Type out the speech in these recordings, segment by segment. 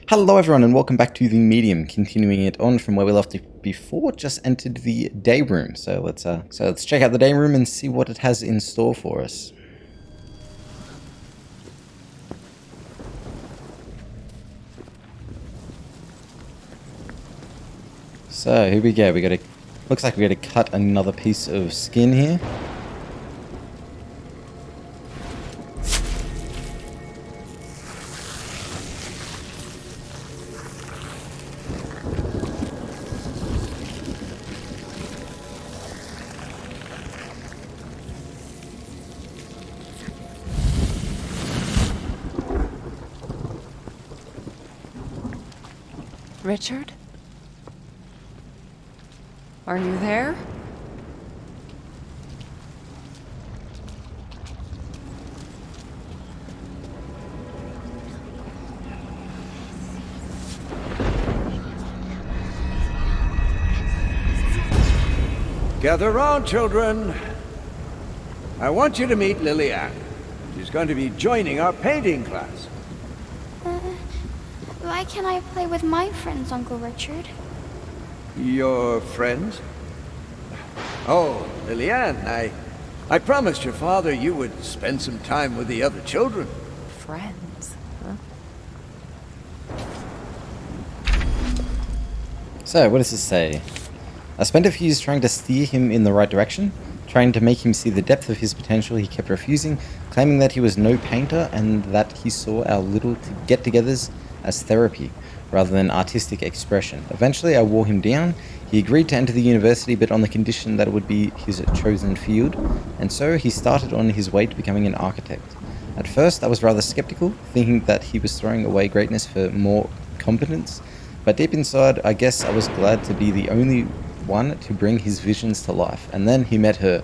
Hello everyone and welcome back to the medium, continuing it on from where we left it before. Just entered the day room, so let's check out the day room and see what it has in store for us. So here we go. Looks like we got to cut another piece of skin here. Richard? Are you there? Gather round, children. I want you to meet Lillian. She's going to be joining our painting class. Why can't I play with my friends, Uncle Richard? Your friends? Oh, Lillian, I promised your father you would spend some time with the other children. Friends, huh? So what does this say? I spent a few years trying to steer him in the right direction, trying to make him see the depth of his potential. He kept refusing, claiming that he was no painter and that he saw our little get-togethers as therapy rather than artistic expression. Eventually I wore him down. He agreed to enter the university, but on the condition that it would be his chosen field, and so he started on his way to becoming an architect. At first I was rather skeptical, thinking that he was throwing away greatness for more competence, but deep inside I guess I was glad to be the only one to bring his visions to life. And then he met her.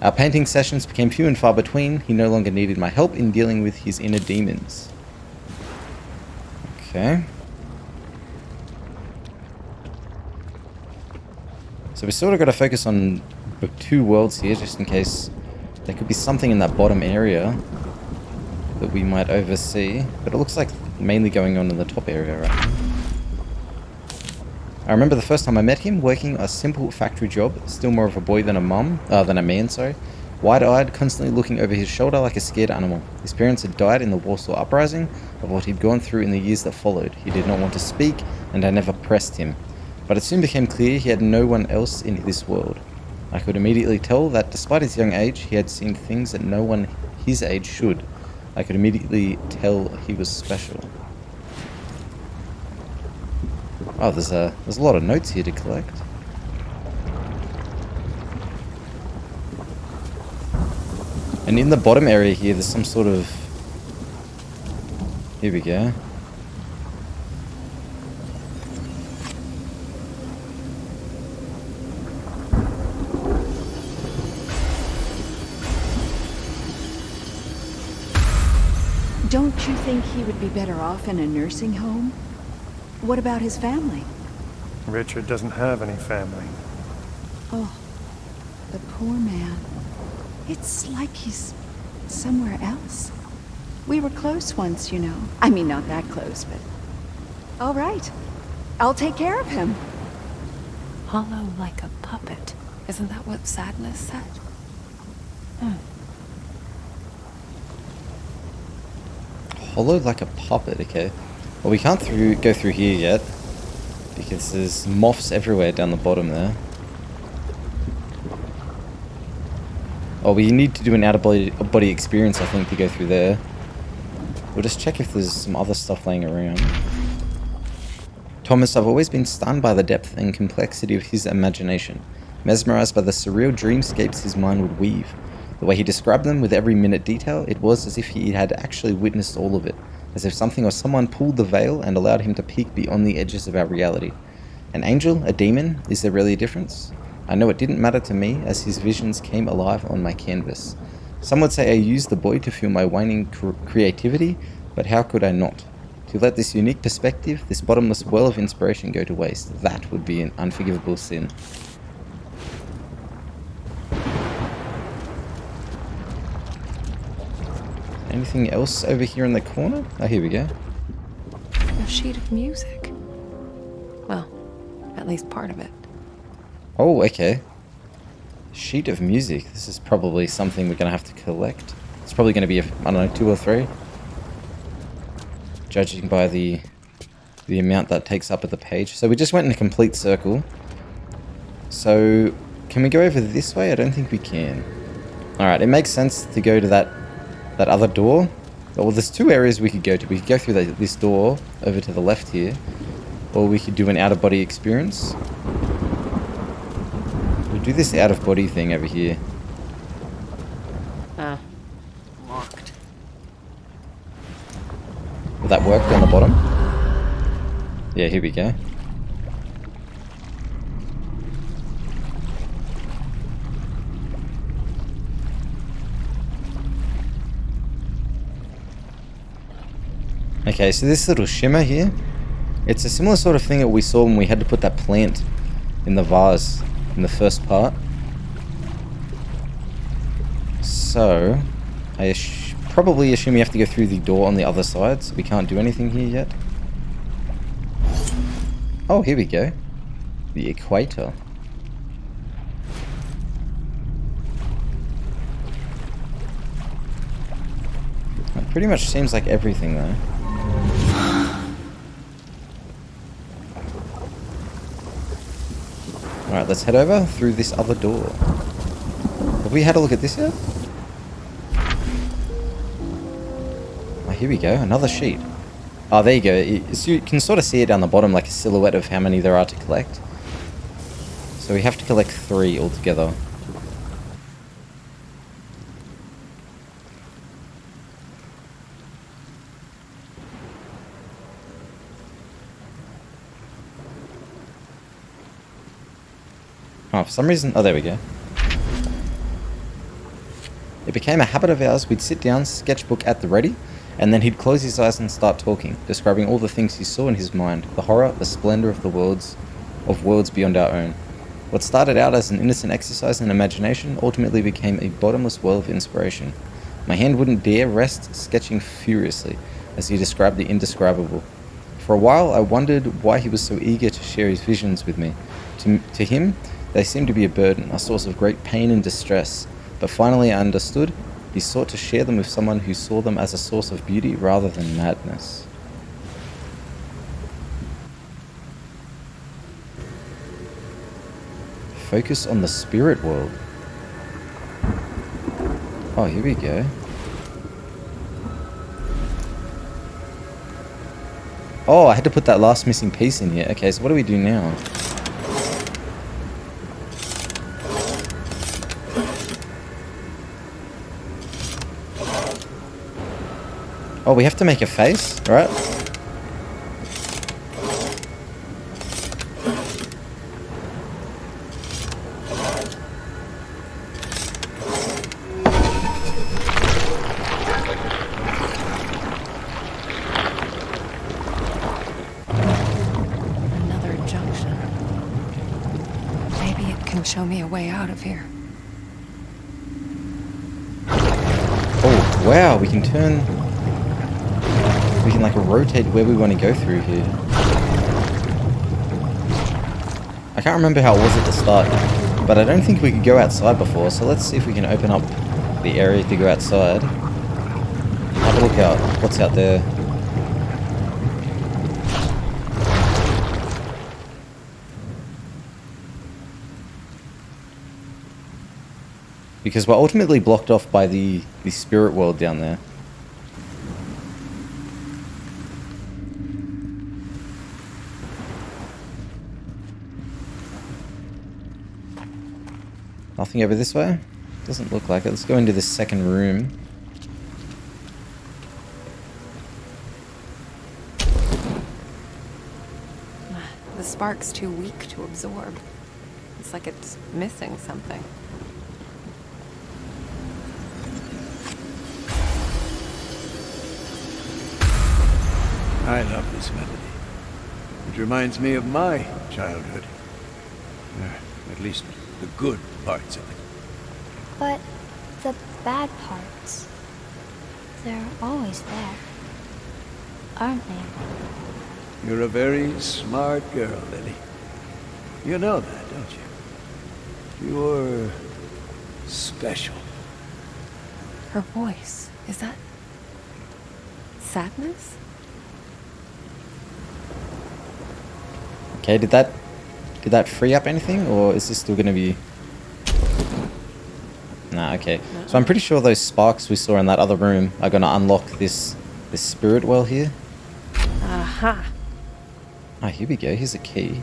Our painting sessions became few and far between. He no longer needed my help in dealing with his inner demons. Okay. So we sort of got to focus on the two worlds here, just in case there could be something in that bottom area that we might oversee. But it looks like mainly going on in the top area, right? I remember the first time I met him, working a simple factory job, still more of a boy than a man, sorry. Wide-eyed, constantly looking over his shoulder like a scared animal. His parents had died in the Warsaw Uprising. Of what he'd gone through in the years that followed. He did not want to speak, and I never pressed him. But it soon became clear he had no one else in this world. I could immediately tell that despite his young age, he had seen things that no one his age should. I could immediately tell he was special. Oh, there's a lot of notes here to collect. And in the bottom area here, there's some sort of... Here we go. Don't you think he would be better off in a nursing home? What about his family? Richard doesn't have any family. Oh, the poor man. It's like he's somewhere else. We were close once, you know. I mean, not that close, but... All right. I'll take care of him. Hollow like a puppet. Isn't that what Sadness said? Hollow like a puppet, okay. Well, we can't go through here yet, because there's moths everywhere down the bottom there. Oh, we need to do an out-of-body experience, I think, to go through there. We'll just check if there's some other stuff laying around. Thomas, I've always been stunned by the depth and complexity of his imagination, mesmerized by the surreal dreamscapes his mind would weave. The way he described them with every minute detail, it was as if he had actually witnessed all of it, as if something or someone pulled the veil and allowed him to peek beyond the edges of our reality. An angel? A demon? Is there really a difference? I know it didn't matter to me as his visions came alive on my canvas. Some would say I used the boy to fuel my waning creativity, but how could I not? To let this unique perspective, this bottomless well of inspiration go to waste, that would be an unforgivable sin. Anything else over here in the corner? Oh, here we go. sheet of music. Well, at least part of it. Oh, okay. Sheet of music. This is probably something we're going to have to collect. It's probably going to be, I don't know, 2 or 3. Judging by the amount that takes up of the page. So we just went in a complete circle. So, can we go over this way? I don't think we can. Alright, it makes sense to go to that other door. Well, there's 2 areas we could go to. We could go through this door over to the left here. Or we could do an out-of-body experience. We'll do this out-of-body thing over here. Locked. Will that work down the bottom? Yeah, here we go. Okay, so this little shimmer here, it's a similar sort of thing that we saw when we had to put that plant in the vase in the first part. So, I probably assume we have to go through the door on the other side, so we can't do anything here yet. Oh, here we go. The equator. It pretty much seems like everything though. Alright, let's head over through this other door. Have we had a look at this yet? Oh, here we go, another sheet. Oh, there you go. So you can sort of see it down the bottom, like a silhouette of how many there are to collect. So we have to collect 3 altogether. Oh, for some reason... Oh, there we go. It became a habit of ours. We'd sit down, sketchbook at the ready, and then he'd close his eyes and start talking, describing all the things he saw in his mind, the horror, the splendor of worlds beyond our own. What started out as an innocent exercise in imagination ultimately became a bottomless well of inspiration. My hand wouldn't dare rest, sketching furiously, as he described the indescribable. For a while, I wondered why he was so eager to share his visions with me. To him, they seemed to be a burden, a source of great pain and distress. But finally I understood. He sought to share them with someone who saw them as a source of beauty rather than madness. Focus on the spirit world. Oh, here we go. Oh, I had to put that last missing piece in here. Okay, so what do we do now? Oh, we have to make a face, right? Another junction. Maybe it can show me a way out of here. Oh, wow, we can turn... We can like rotate where we want to go through here. I can't remember how it was at the start, but I don't think we could go outside before, so let's see if we can open up the area to go outside. Have a look out what's out there. Because we're ultimately blocked off by the spirit world down there. Nothing over this way? Doesn't look like it. Let's go into this second room. The spark's too weak to absorb. It's like it's missing something. I love this melody. It reminds me of my childhood. At least the good parts of it. But the bad parts, they're always there, aren't they? You're a very smart girl, Lily. You know that, don't you? You're special. Her voice, is that sadness? Okay, did that free up anything, or is this still gonna be? Nah, okay. So I'm pretty sure those sparks we saw in that other room are gonna unlock this spirit well here. Aha! Ah, here we go. Here's a key.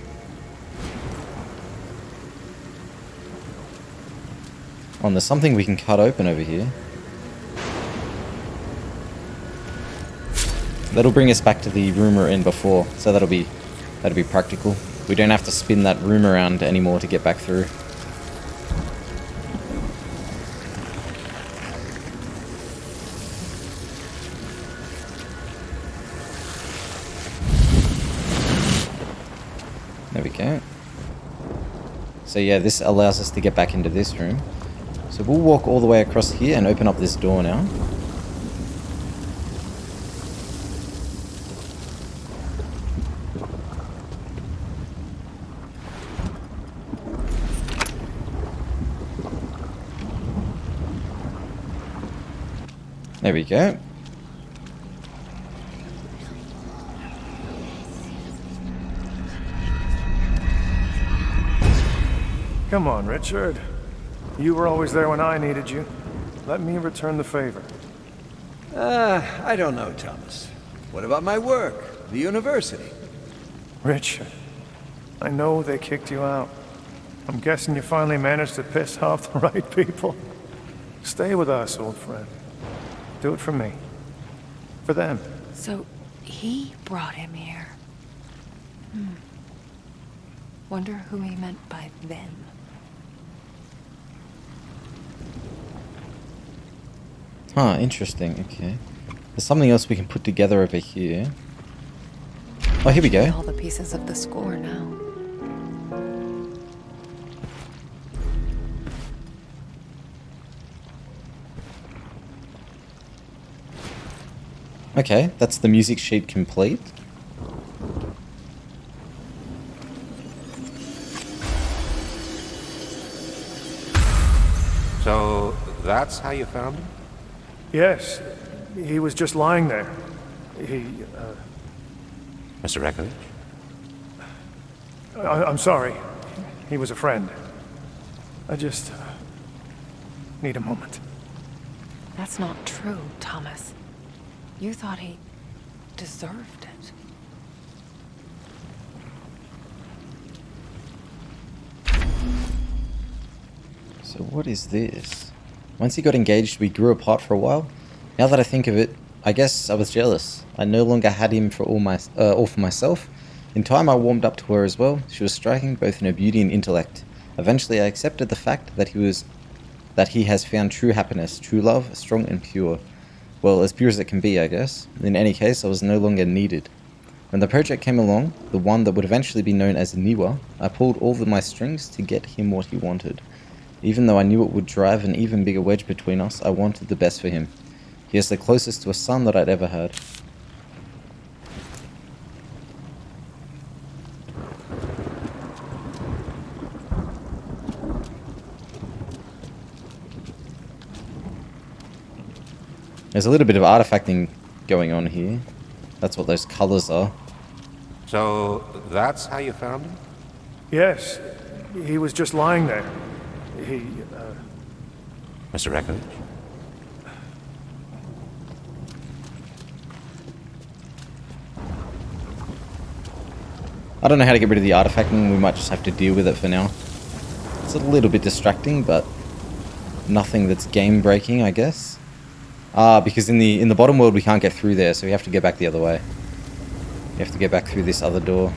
Oh, and there's something we can cut open over here. That'll bring us back to the room we were in before, so that'll be practical. We don't have to spin that room around anymore to get back through. There we go. So yeah, this allows us to get back into this room. So we'll walk all the way across here and open up this door now. There we go. Come on, Richard. You were always there when I needed you. Let me return the favor. I don't know, Thomas. What about my work? The university? Richard, I know they kicked you out. I'm guessing you finally managed to piss off the right people. Stay with us, old friend. Do it for me. For them. So he brought him here. Wonder who he meant by them. Huh, interesting. Okay. There's something else we can put together over here. Oh, here we go. All the pieces of the score now. Okay, that's the music sheet complete. So that's how you found him? Yes, he was just lying there. Mr. Rekovich? I'm sorry. He was a friend. I just need a moment. That's not true, Thomas. You thought he deserved it. So what is this? Once he got engaged, we grew apart for a while. Now that I think of it, I guess I was jealous. I no longer had him for all for myself. In time, I warmed up to her as well. She was striking both in her beauty and intellect. Eventually, I accepted the fact that he has found true happiness, true love, strong and pure. Well, as pure as it can be, I guess. In any case, I was no longer needed. When the project came along, the one that would eventually be known as Niwa, I pulled all of my strings to get him what he wanted. Even though I knew it would drive an even bigger wedge between us, I wanted the best for him. He is the closest to a son that I'd ever had. There's a little bit of artifacting going on here. That's what those colors are. So that's how you found him? Yes, he was just lying there. Mr. Rekovich? I don't know how to get rid of the artifacting. We might just have to deal with it for now. It's a little bit distracting, but nothing that's game breaking, I guess. Because in the bottom world we can't get through there, so we have to get back the other way. We have to get back through this other door.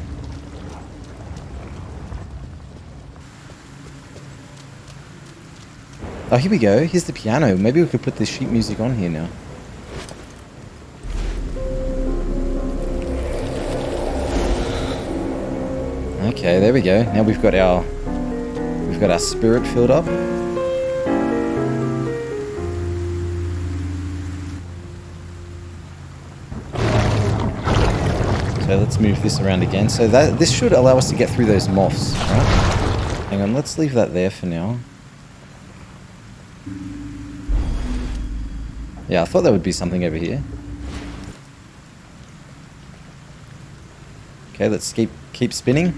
Oh, here we go. Here's the piano. Maybe we could put this sheet music on here now. Okay, there we go. Now we've got our spirit filled up. So Okay, let's move this around again. So this should allow us to get through those moths, right? Hang on, let's leave that there for now. Yeah, I thought there would be something over here. Okay, let's keep spinning.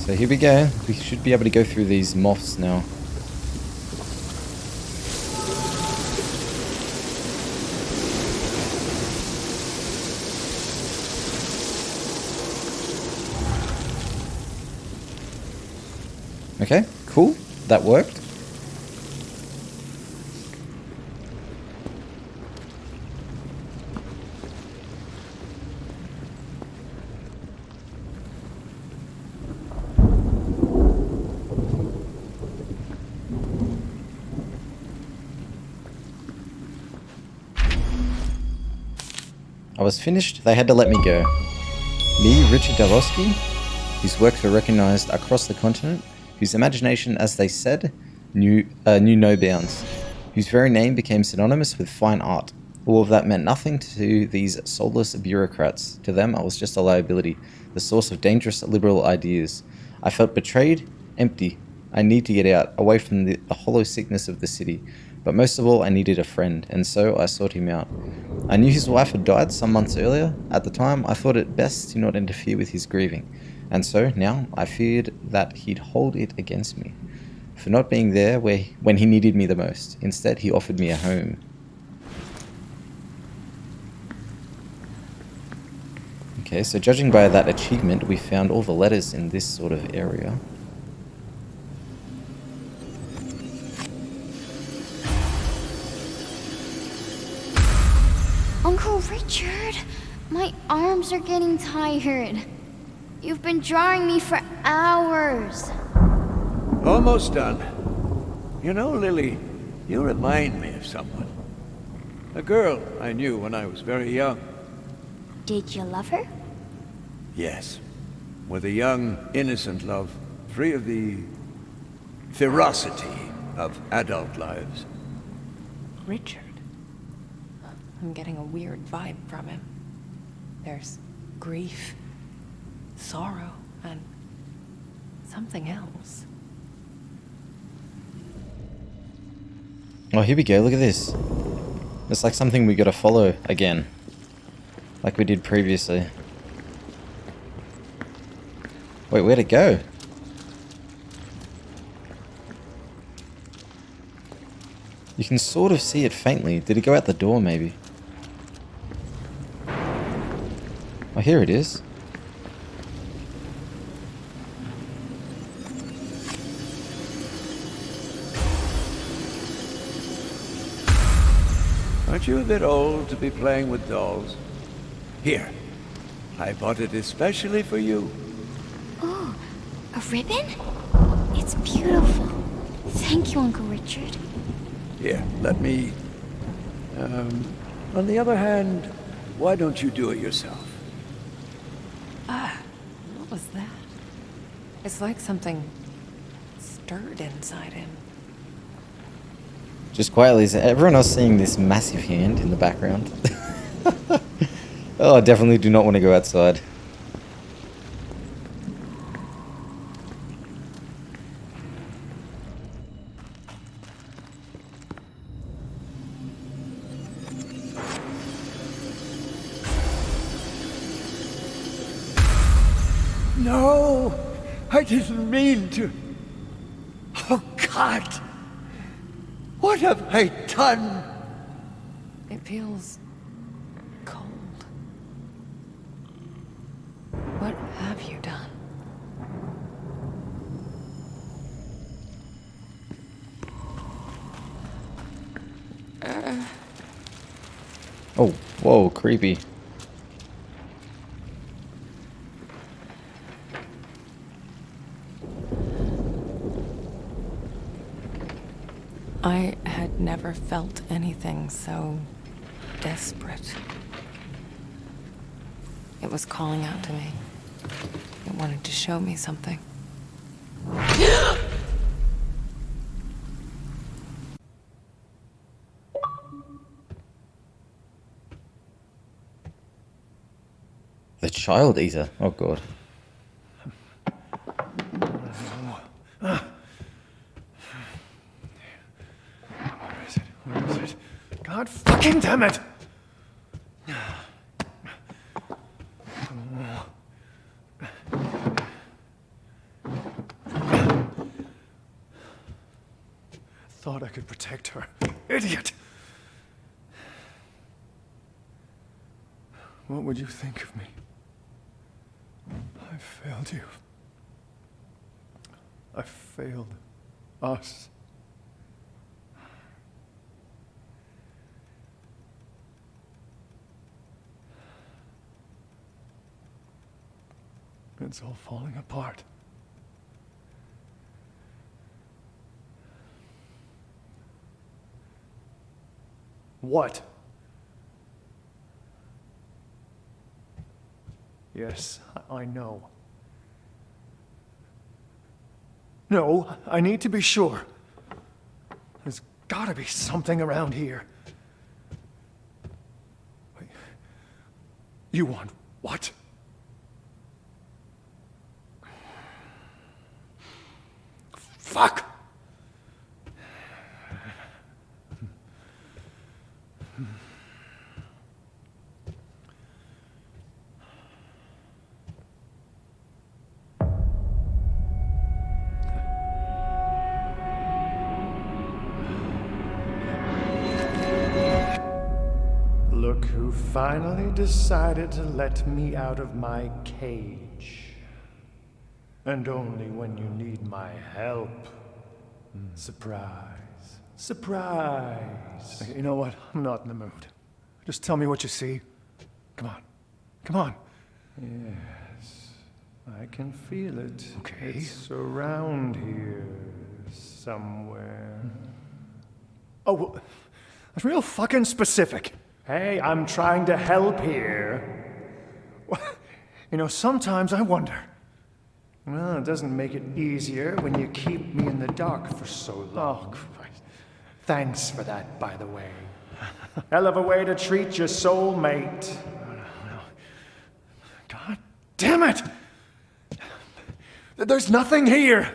So here we go. We should be able to go through these moths now. Okay, cool. That worked. I was finished, they had to let me go. Me, Richard Dalowski, whose works were recognized across the continent, whose imagination, as they said, knew no bounds, whose very name became synonymous with fine art. All of that meant nothing to these soulless bureaucrats. To them, I was just a liability, the source of dangerous liberal ideas. I felt betrayed, empty. I need to get out, away from the hollow sickness of the city. But most of all, I needed a friend, and so I sought him out. I knew his wife had died some months earlier. At the time, I thought it best to not interfere with his grieving. And so, now, I feared that he'd hold it against me for not being there when he needed me the most. Instead, he offered me a home. Okay, so judging by that achievement, we found all the letters in this sort of area. Uncle Richard, my arms are getting tired. You've been drawing me for hours. Almost done. You know, Lily, you remind me of someone. A girl I knew when I was very young. Did you love her? Yes. With a young, innocent love, free of the ferocity of adult lives. Richard. I'm getting a weird vibe from him. There's grief, sorrow, and something else. Oh, here we go. Look at this. It's like something we gotta follow again. Like we did previously. Wait, where'd it go? You can sort of see it faintly. Did it go out the door, maybe? Oh, here it is. Aren't you a bit old to be playing with dolls? Here, I bought it especially for you. Oh, a ribbon? It's beautiful. Thank you, Uncle Richard. Here, let me... on the other hand, why don't you do it yourself? What was that? It's like something stirred inside him. Just quietly, is everyone else seeing this massive hand in the background? Oh, I definitely do not want to go outside. No! I didn't mean to... Oh, God! What have I done? It feels cold. What have you done? Oh, whoa, creepy. I had never felt anything so desperate. It was calling out to me. It wanted to show me something. The child eater. Oh god. Where is it? God fucking damn it! Thought I could protect her. Idiot! What would you think of me? I failed you. I failed us. It's all falling apart. What? Yes, I know. No, I need to be sure. There's gotta be something around here. Wait. You want what? Fuck! Look who finally decided to let me out of my cage. And only when you need my help. Surprise. Surprise. You know what? I'm not in the mood. Just tell me what you see. Come on. Come on. Yes. I can feel it. Okay. It's around here somewhere. Oh, well, that's real fucking specific. Hey, I'm trying to help here. You know, sometimes I wonder. Well, it doesn't make it easier when you keep me in the dark for so long. Oh, Christ. Thanks for that, by the way. Hell of a way to treat your soulmate. God damn it! There's nothing here!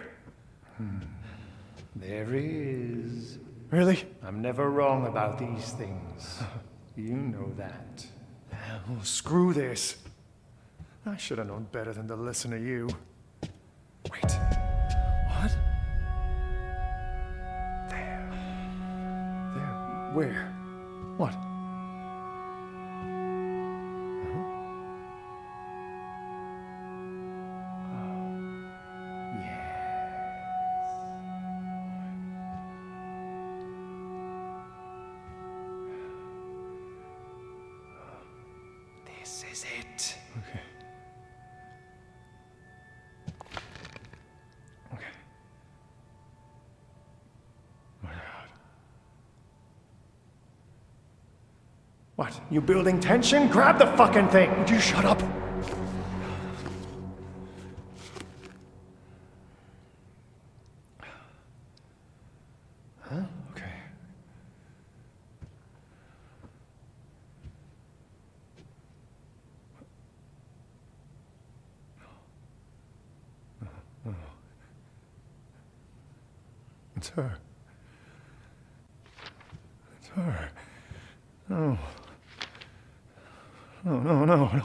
There is. Really? I'm never wrong about these things. You know that. Well, screw this. I should have known better than to listen to you. Wait. What? There. There. Where? What? Oh. Yes. This is it. Okay. What? You building tension? Grab the fucking thing! Would you shut up? Huh? Okay. It's her. It's her. No. No.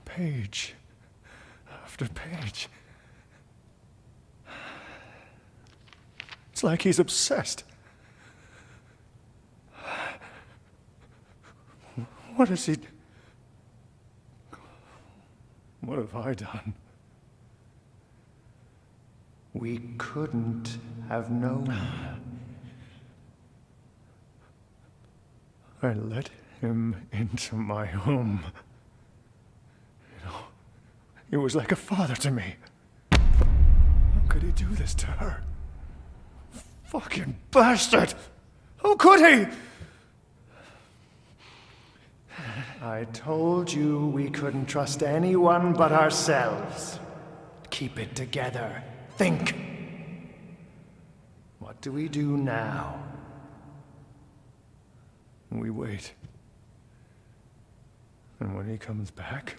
Page after page. It's like he's obsessed. What has he... What have I done? We couldn't have known. I let him into my home. You know, he was like a father to me. How could he do this to her? Fucking bastard! How could he? I told you we couldn't trust anyone but ourselves. keep it together. Think. What do we do now? We wait. And when he comes back,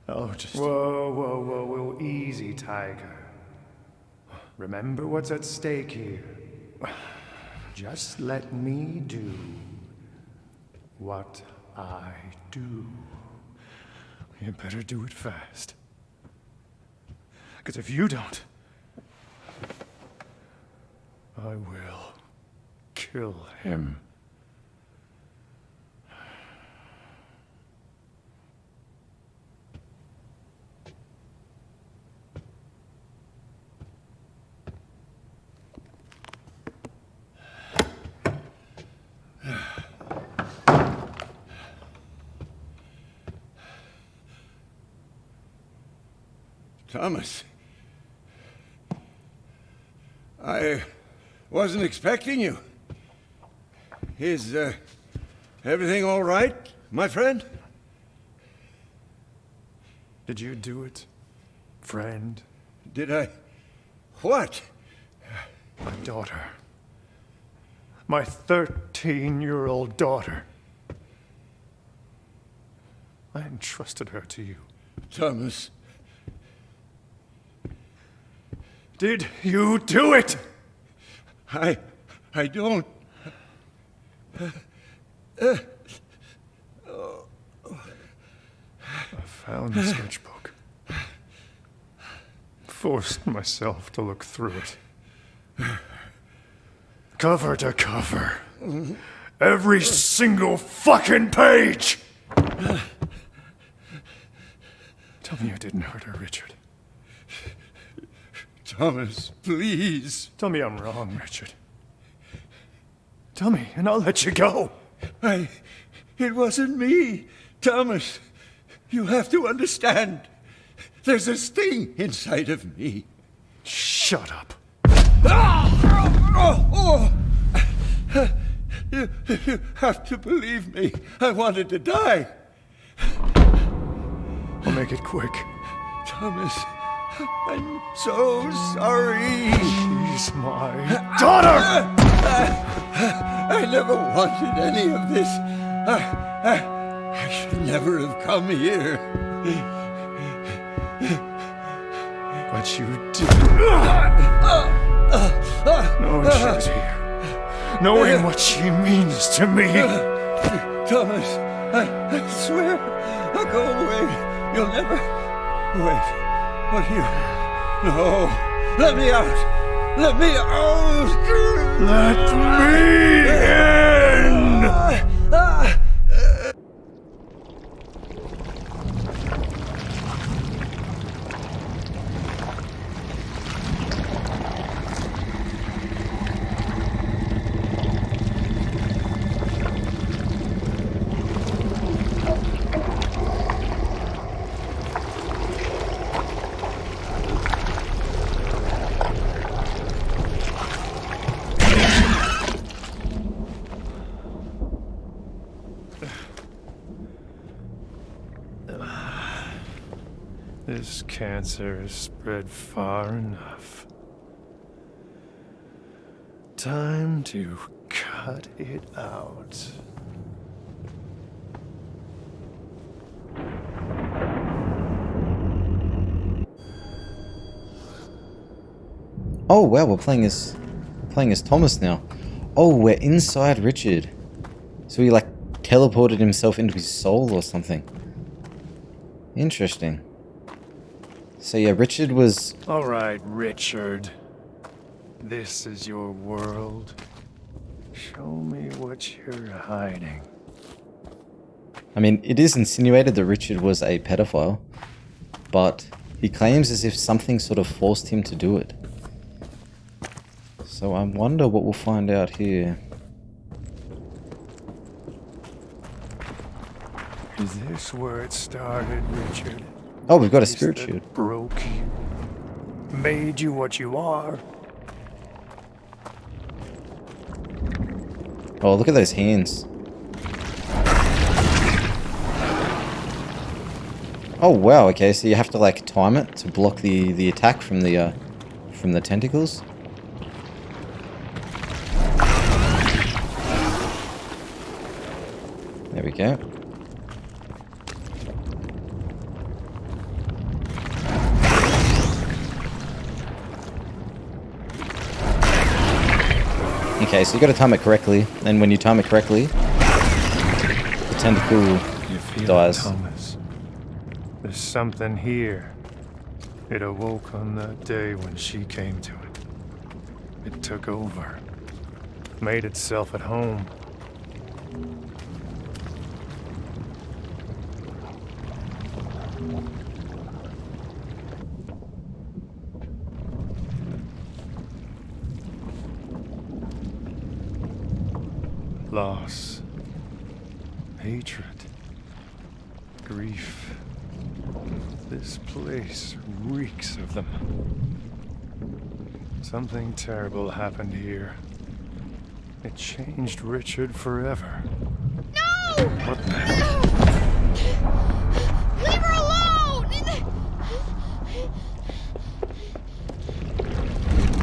I'll just... Whoa, easy, Tiger. Remember what's at stake here. Just let me do what I do. You better do it fast. Because if you don't, I will kill him. Thomas. I wasn't expecting you. Is, everything all right, my friend? Did you do it, friend? Did I? What? My daughter. My 13-year-old daughter. I entrusted her to you. Thomas. Did you do it? I don't. I found the sketchbook. Forced myself to look through it. Cover to cover. Every single fucking page! Tell me you didn't hurt her, Richard. Thomas, please. Tell me I'm wrong, Richard. Tell me, and I'll let you go. It wasn't me. Thomas, you have to understand. There's a sting inside of me. Shut up. You have to believe me. I wanted to die. I'll make it quick. Thomas, I'm so sorry. She's my daughter! I never wanted any of this. I should never have come here. But you did. Knowing she was here. Knowing what she means to me. Thomas, I swear, I'll go away. You'll never... Wait, what are you... No, let me out. Let me out. Let me in! This cancer has spread far enough. Time to cut it out. Oh wow, we're playing as Thomas now. Oh, we're inside Richard. So he like teleported himself into his soul or something. Interesting. So yeah, Richard was... All right, Richard. This is your world. Show me what you're hiding. I mean, it is insinuated that Richard was a pedophile, but he claims as if something sort of forced him to do it. So I wonder what we'll find out here. Is this where it started, Richard? Oh, we've got a Piece spirit that shield. broke you, made you what you are. Oh, look at those hands. Oh wow, okay, so you have to like time it to block the attack from the tentacles. There we go. Okay, so you gotta time it correctly, and when you time it correctly, the tentacle You feel dies. it, Thomas. There's something here. It awoke on that day when she came to it. It took over. Made itself at home. Loss. Hatred. Grief. This place reeks of them. Something terrible happened here. It changed Richard forever. No! What the hell? Leave her alone!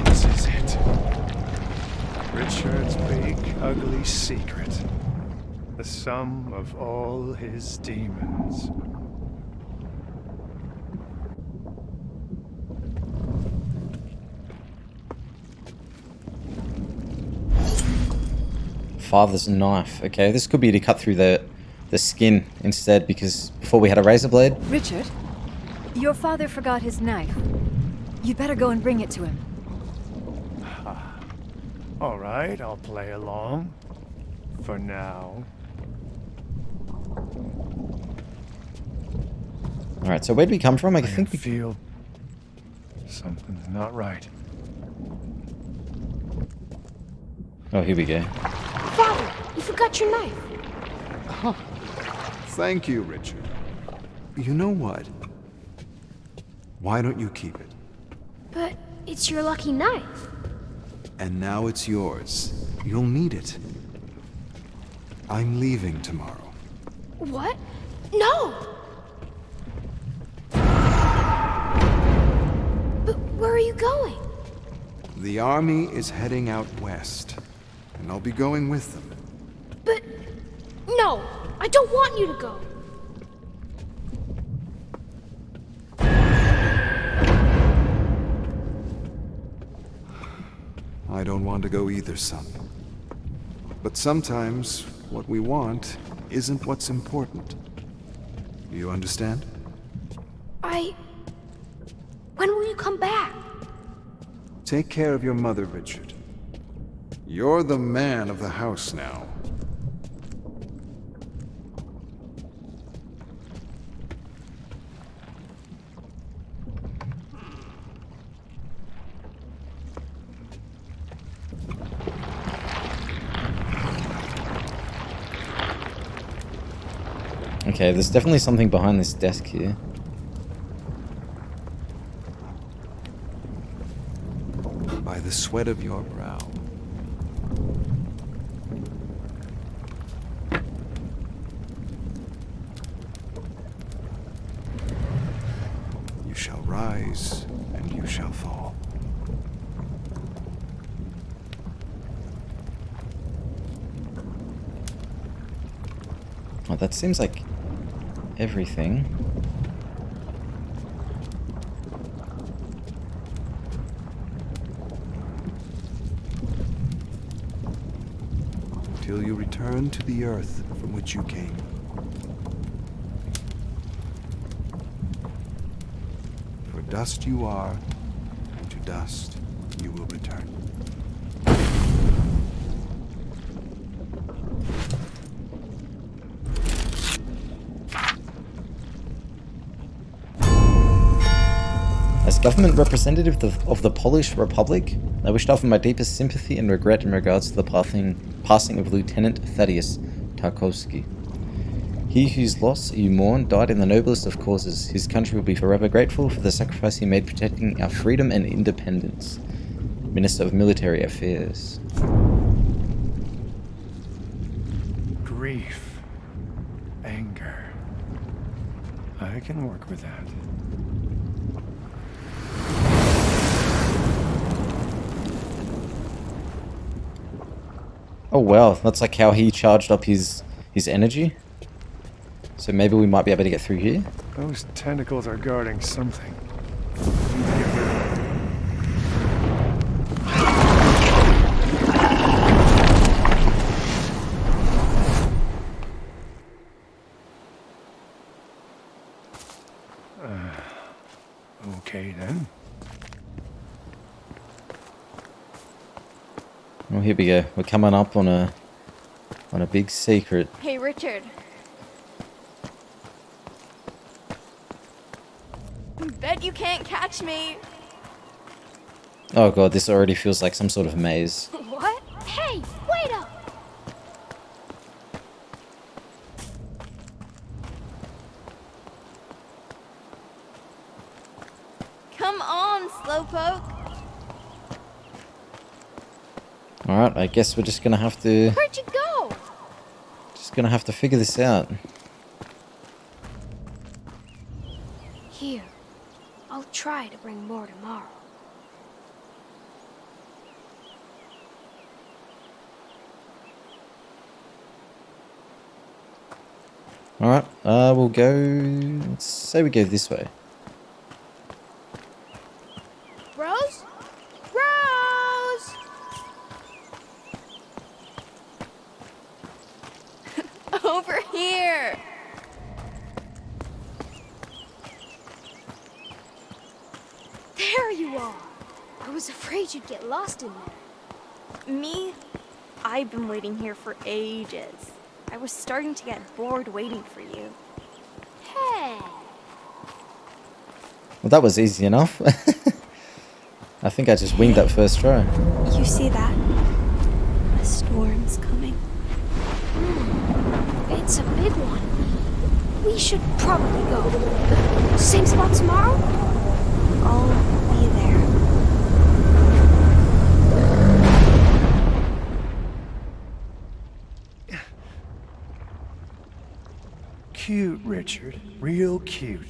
This is it. Richard's big, ugly secret. The sum of all his demons. Father's knife. Okay, this could be to cut through the skin instead, because before we had a razor blade. Richard, your father forgot his knife. You'd better go and bring it to him. All right, I'll play along. For now. Alright, so where'd we come from? I I think we... feel something's not right. Oh, here we go. Father, you forgot your knife. Thank you, Richard. You know what? Why don't you keep it? But it's your lucky knife. And now it's yours. You'll need it. I'm leaving tomorrow. What? No! But where are you going? The army is heading out west, and I'll be going with them. But no, I don't want you to go. I don't want to go either, son. But sometimes what we want isn't what's important. You understand? When will you come back? Take care of your mother, Richard. You're the man of the house now. Okay, there's definitely something behind this desk here. By the sweat of your brow. You shall rise, and you shall fall. Oh, that seems like everything. Till you return to the earth from which you came. For dust you are, and to dust you will return. As government representative of the Polish Republic, I wish to offer my deepest sympathy and regret in regards to the passing of Lieutenant Thaddeus Tarkowski. He whose loss you mourn died in the noblest of causes. His country will be forever grateful for the sacrifice he made protecting our freedom and independence. Minister of Military Affairs. Grief. Anger. I I can work with that. Oh well, that's like how he charged up his energy. So maybe we might be able to get through here. Those tentacles are guarding something. Okay then. Well, here we go. We're coming up on a big secret. Hey, Richard. Bet you can't catch me. Oh god, this already feels like some sort of maze. What? Hey, wait up! Come on, Slowpoke. Alright, I guess we're just gonna have to... Where'd you go? Just gonna have to figure this out. Here, I'll try to bring more tomorrow. Alright, we'll go... Let's say we go this way. Rose? Rose! Over here! There you are! I was afraid you'd get lost in there. Me? I've been waiting here for ages. I was starting to get bored waiting for you. Hey! Well, that was easy enough. I think I just winged that first try. You see that? A storm's coming. It's a big one. We should probably go. Same spot tomorrow? I'll be there. Cute, Richard. Real cute.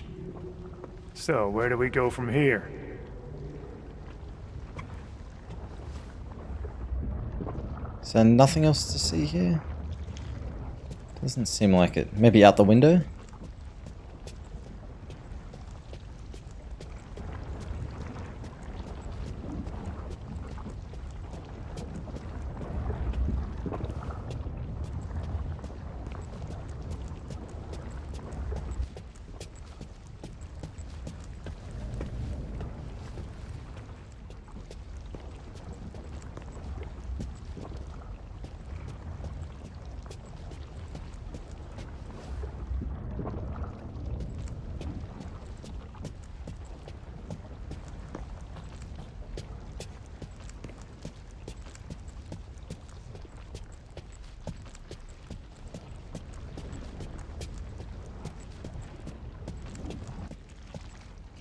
So, where do we go from here? So nothing else to see here? Doesn't seem like it. Maybe out the window?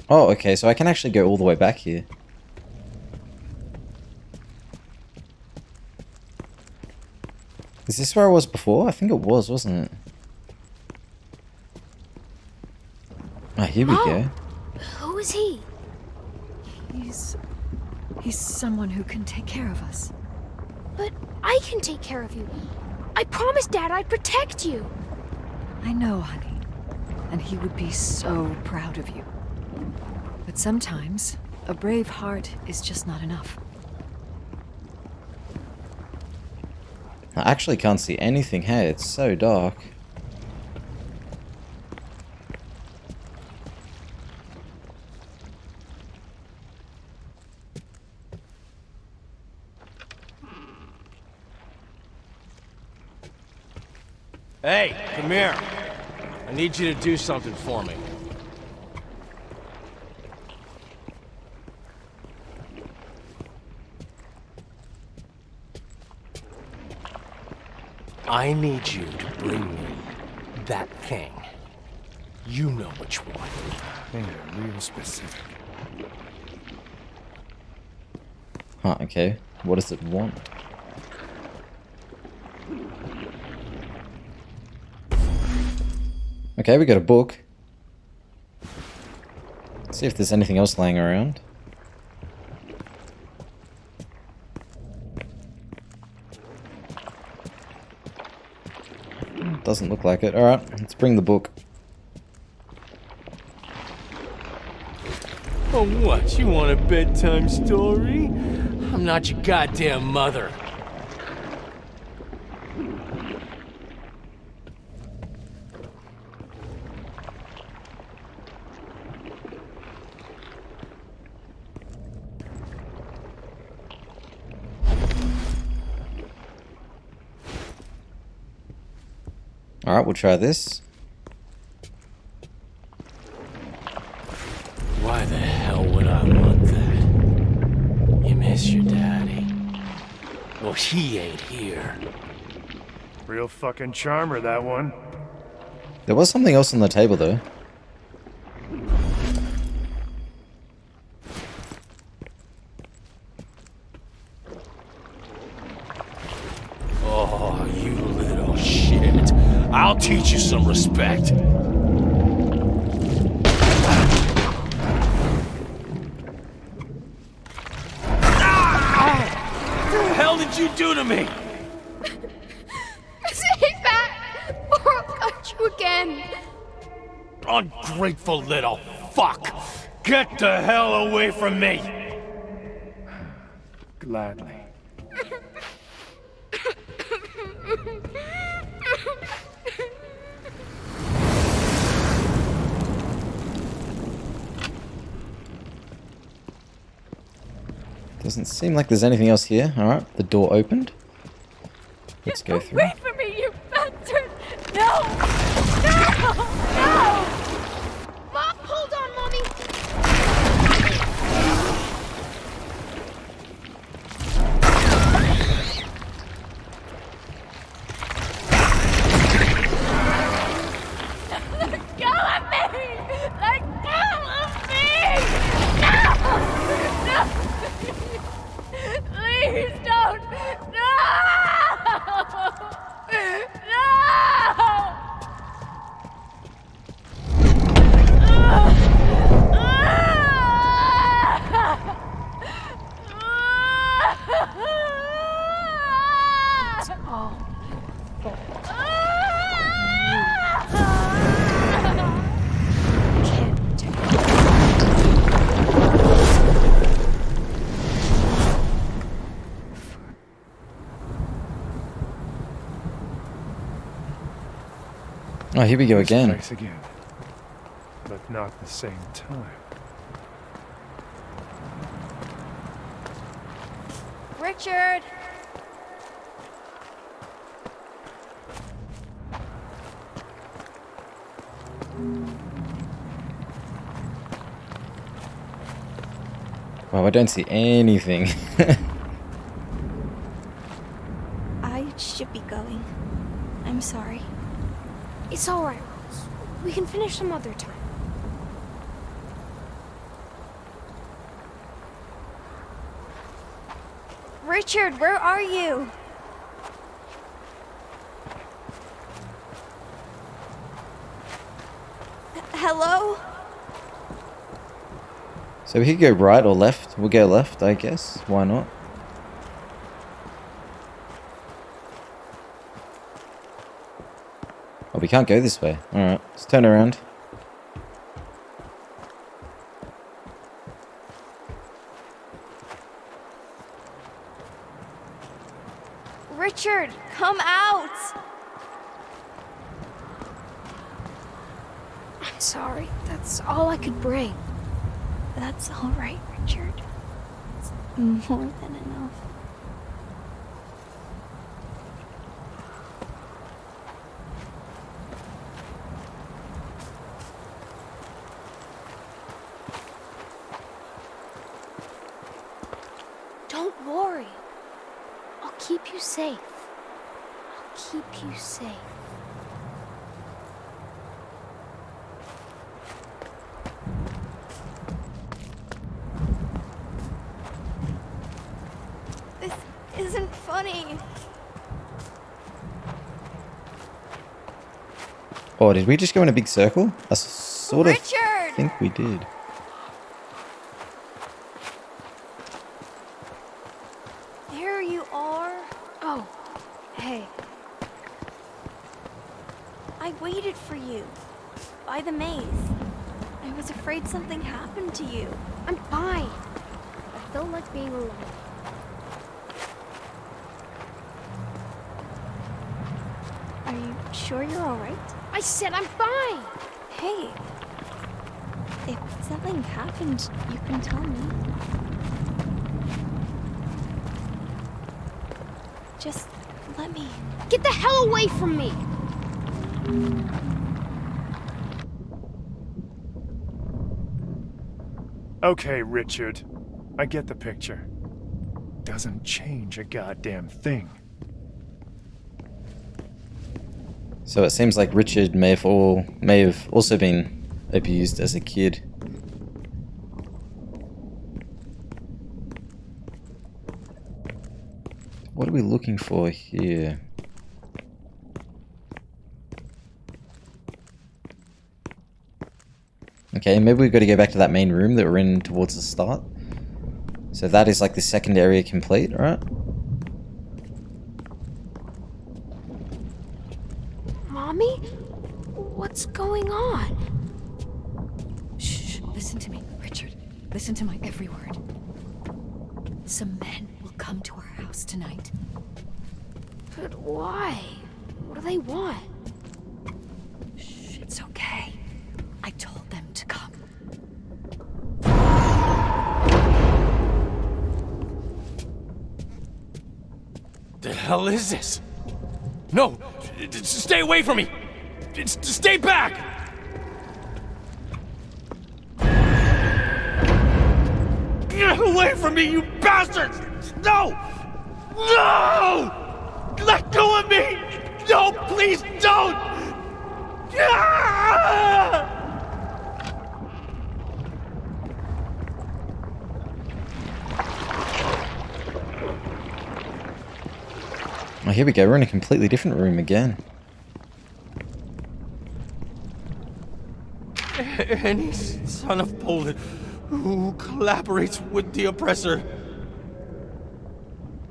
Oh, okay, so I can actually go all the way back here. Is this where I was before? I think it was, wasn't it? Ah, here we go. Who is he? He's someone who can take care of us. But I can take care of you. I promised Dad I'd protect you. I know, honey. And he would be so proud of you. But sometimes, a brave heart is just not enough. I actually can't see anything. Hey, it's so dark. Hey, come here. I need you to do something for me. I need you to bring me that thing. You know which one. Yeah, real specific. Huh, okay. What does it want? Okay, we got a book. See if there's anything else laying around. Doesn't look like it. Alright, let's bring the book. Oh, what? You want a bedtime story? I'm not your goddamn mother. Alright, we'll try this. Why the hell would I want that? You miss your daddy. Well, he ain't here. Real fucking charmer, that one. There was something else on the table, though. Oh, you little shit. I'll teach you some respect. What the hell did you do to me? Stay back, or I'll cut you again. Ungrateful little fuck! Get the hell away from me! Gladly. Doesn't seem like there's anything else here. Alright, the door opened. Let's go through. Wait for me, you bastard! No! No! No! Mom, hold on, Mommy! Let go of me! Let go of me! No! No! Please don't! No! No! It's all fault. Can't take Oh, here we go again. Twice again. But not the same time. Richard! Wow, I don't see anything. I should be going. I'm sorry. It's all right, Rose. We can finish some other time. Richard, where are you? Hello? So we could go right or left. We'll go left, I guess. Why not? Oh, we can't go this way. Alright, let's turn around. Richard, come out! I'm sorry. That's all I could bring. That's all right, Richard. It's more than enough. Don't worry. I'll keep you safe. I'll keep you safe. This isn't funny. Oh, did we just go in a big circle? I sort of Richard! think we did. There you are. Oh, hey. I waited for you. By the maze. I was afraid something happened to you. I'm fine. I don't like being alone. Are you sure you're alright? I said I'm fine. Hey. If something happened, you can tell me. Just let me. Get the hell away from me! Okay, Richard. I get the picture. Doesn't change a goddamn thing. So it seems like Richard may have also been abused as a kid. What are we looking for here? Okay, maybe we've got to go back to that main room that we're in towards the start. So that is like the second area complete, right? Mommy? What's going on? Shh, listen to me, Richard. Listen to my every word. Some men will come to our house tonight. But why? What do they want? Shh, it's okay. I told them to come. The hell is this? No! Stay away from me! Stay back! Get away from me, you bastards! No! No! Let go of me! No, please don't! Ah! Oh, here we go. We're in a completely different room again. Any son of Poland who collaborates with the oppressor.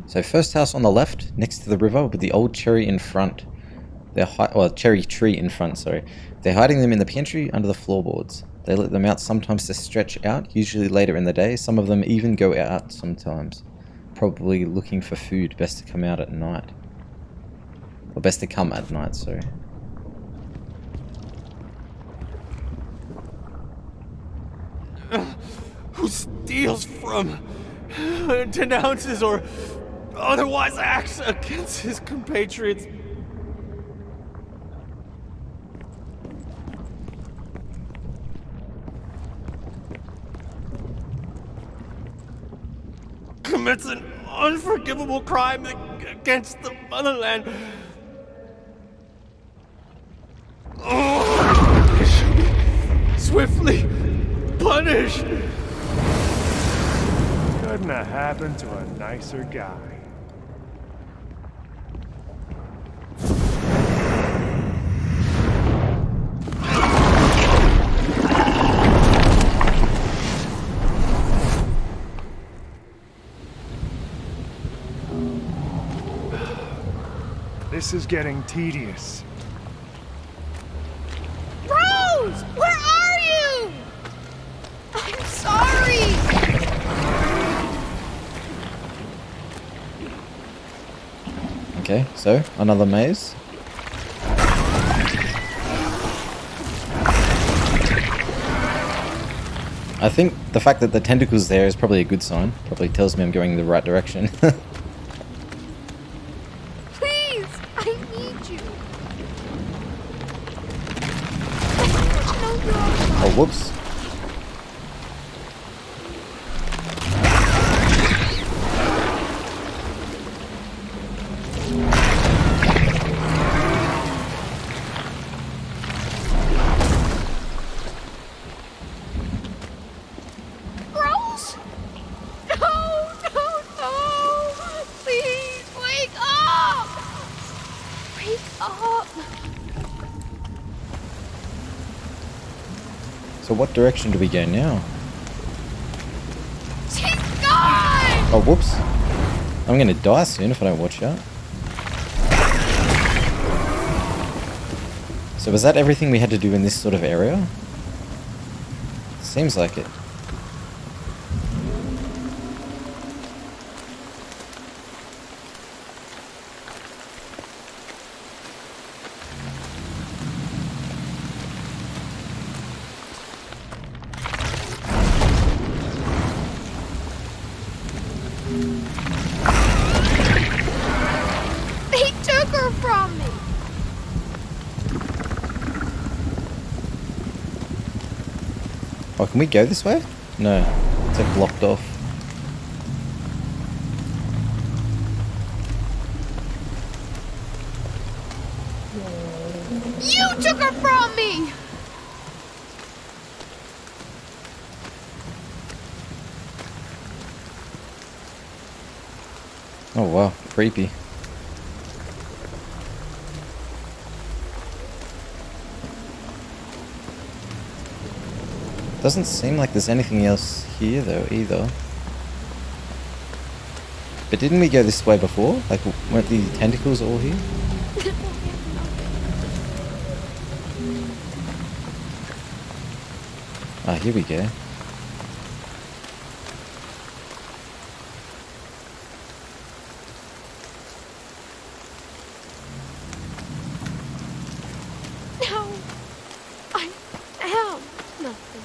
So first house on the left, next to the river with the old cherry in front. Cherry tree in front, sorry. They're hiding them in the pantry under the floorboards. They let them out sometimes to stretch out, usually later in the day. Some of them even go out sometimes. Probably looking for food, best to come out at night. Or best to come at night, sorry. Who steals from, denounces, or otherwise acts against his compatriots. Commits an unforgivable crime against the motherland. Oh, it should be swiftly punished. Couldn't have happened to a nicer guy. This is getting tedious. Rose! Where are you? I'm sorry! Okay, so another maze. I think the fact that the tentacle's there is probably a good sign. Probably tells me I'm going in the right direction. Please! I need you! Oh, whoops. Rose? No! No! No! Please, wake up! Wake up! So what direction do we go now? She's gone! Oh, whoops. I'm gonna die soon if I don't watch out. So was that everything we had to do in this sort of area? Seems like it. They took her from me! Oh, can we go this way? No. It's like blocked off. You took her from me! Oh wow, creepy. Doesn't seem like there's anything else here though, either. But didn't we go this way before? Like, weren't the tentacles all here? Ah, here we go. No, I am nothing.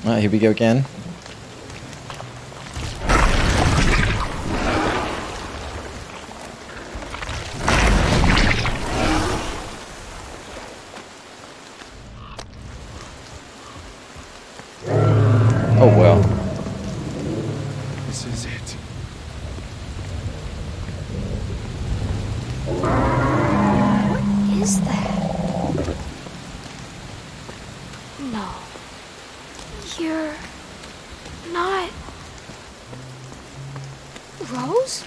Ah, here we go again. Oh well. This is it. What is that? No. You're not Rose?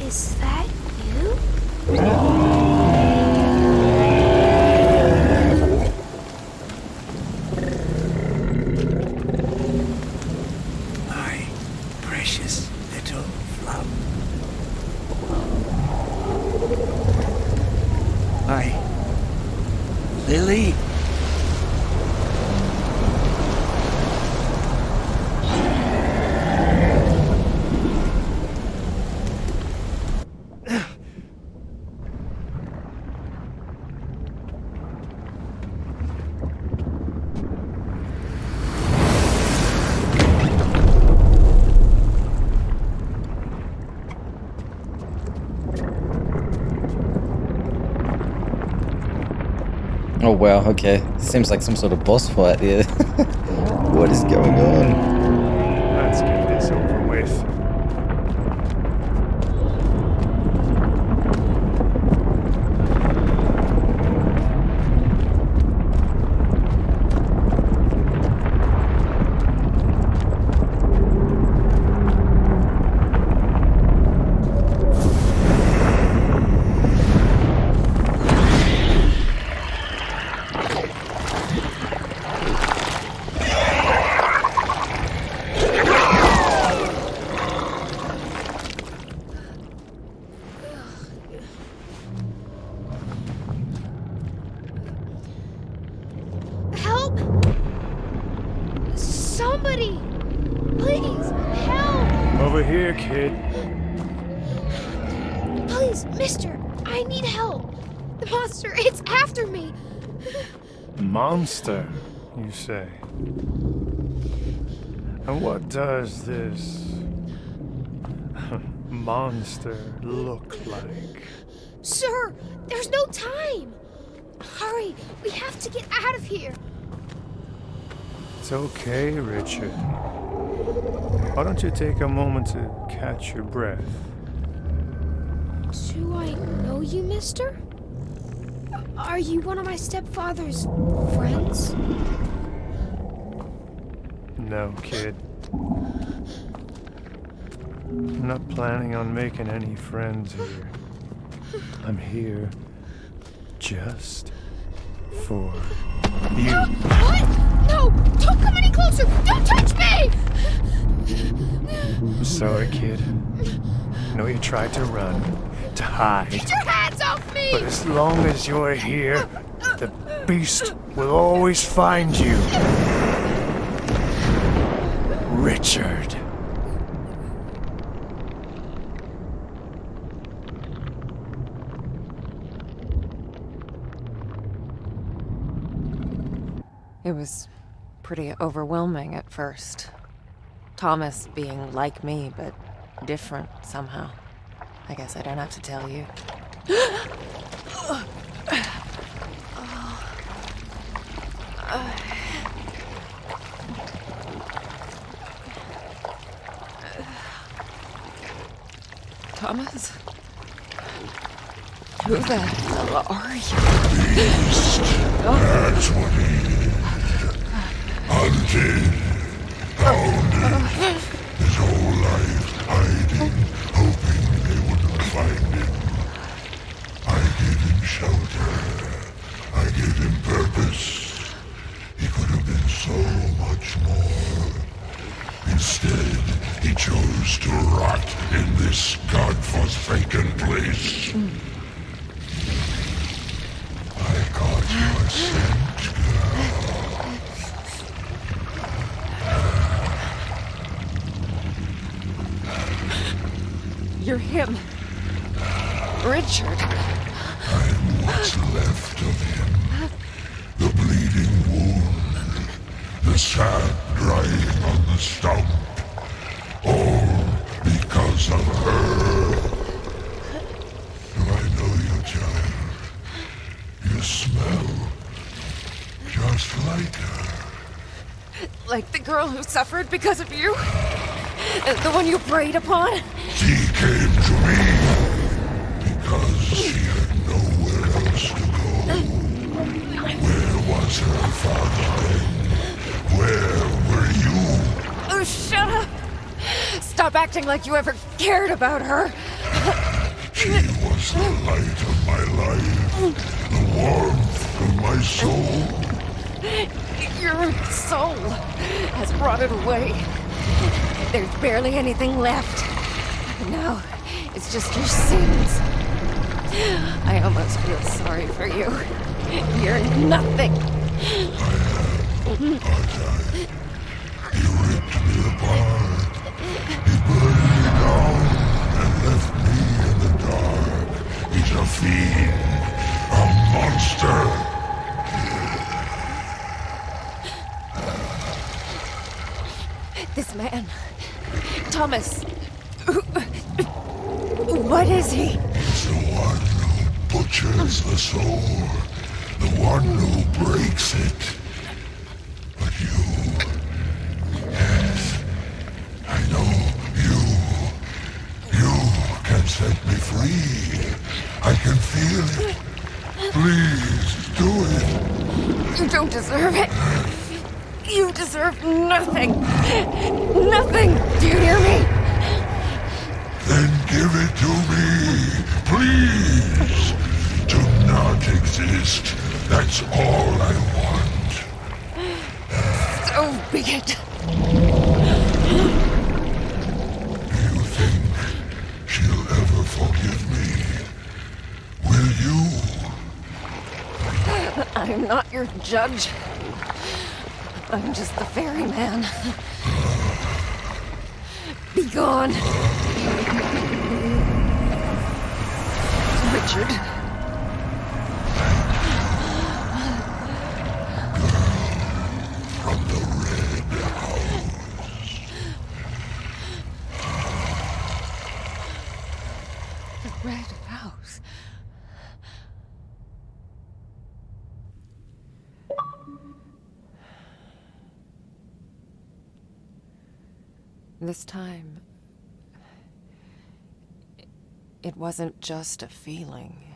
Is that you? My precious little flower. My Lily. Oh wow, okay. Seems like some sort of boss fight here. What is going on? Let's get this over with. Help! Somebody! Please, help! Over here, kid. Please, mister, I need help. The monster, it's after me. Monster, you say? And what does this monster look like? Sir, there's no time. Hurry, we have to get out of here. It's okay, Richard. Why don't you take a moment to catch your breath? Do I know you, mister? Are you one of my stepfather's friends? No, kid. I'm not planning on making any friends here. I'm here just for you. What? No! Don't come any closer! Don't touch me! I'm sorry, kid. I know you tried to run, to hide. Get your hands off me! But as long as you're here, the beast will always find you. Richard. It was pretty overwhelming at first. Thomas being like me, but different somehow. I guess I don't have to tell you. Thomas? Who the hell are you? Beast. That's what he is. Hunted. Hounded. His whole life hiding, hoping they wouldn't find him. I gave him shelter. I gave him purpose. He could have been so much more. Instead, he chose to rot in this godforsaken place. I got your scent, girl. You're him. Richard. I'm what's left of him. The bleeding wound. The sap drying on the stump. All because of her. Do I know you, child? You smell just like her. Like the girl who suffered because of you? The one you preyed upon? She came to me because she had nowhere else to go. Where was her father? Where were you? Oh, shut up! Stop acting like you ever cared about her. She was the light of my life, the warmth of my soul. Your soul has rotted away. There's barely anything left. Now, it's just your sins. I almost feel sorry for you. You're nothing. He ripped me apart. He burned me down and left me in the dark. He's a fiend, a monster. This man, Thomas, what is he? He's the one who butchers the soul, the one who breaks it. But you, yes, I know you can set me free. I can feel it. Please, do it. You don't deserve it. You deserve nothing. Nothing. Do you hear me? Then give it to me, please. Do not exist. That's all I want. So be it. You think she'll ever forgive me? Will you? I'm not your judge. I'm just the ferryman. Be gone. Richard. From the Red House. The Red House. This time, it wasn't just a feeling.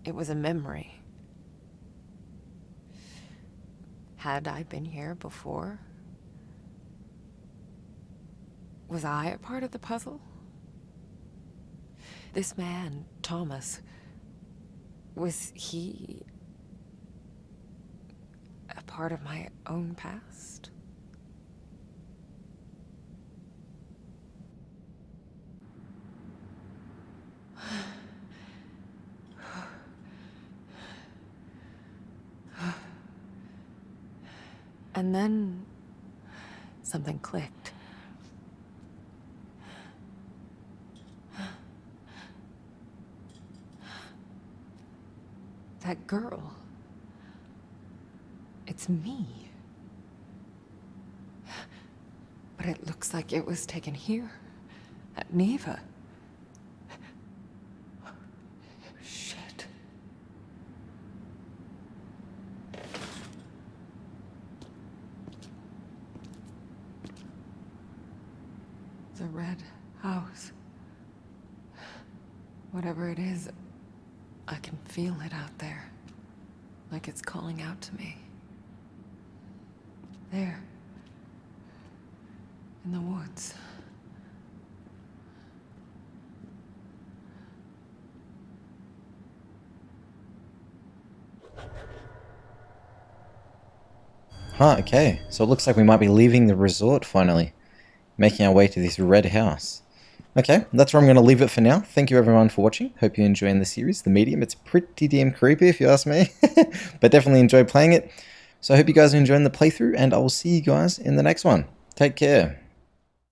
It was a memory. Had I been here before? Was I a part of the puzzle? This man, Thomas, was he a part of my own past? And then something clicked. That girl. It's me. But it looks like it was taken here, at Neva. Shit. The red house. Whatever it is, I can feel it out there. Like it's calling out to me. There. In the woods. Huh, okay. So it looks like we might be leaving the resort finally. Making our way to this red house. Okay, that's where I'm going to leave it for now. Thank you everyone for watching. Hope you're enjoying the series, The Medium. It's pretty damn creepy if you ask me. But definitely enjoy playing it. So I hope you guys are enjoying the playthrough, and I will see you guys in the next one. Take care.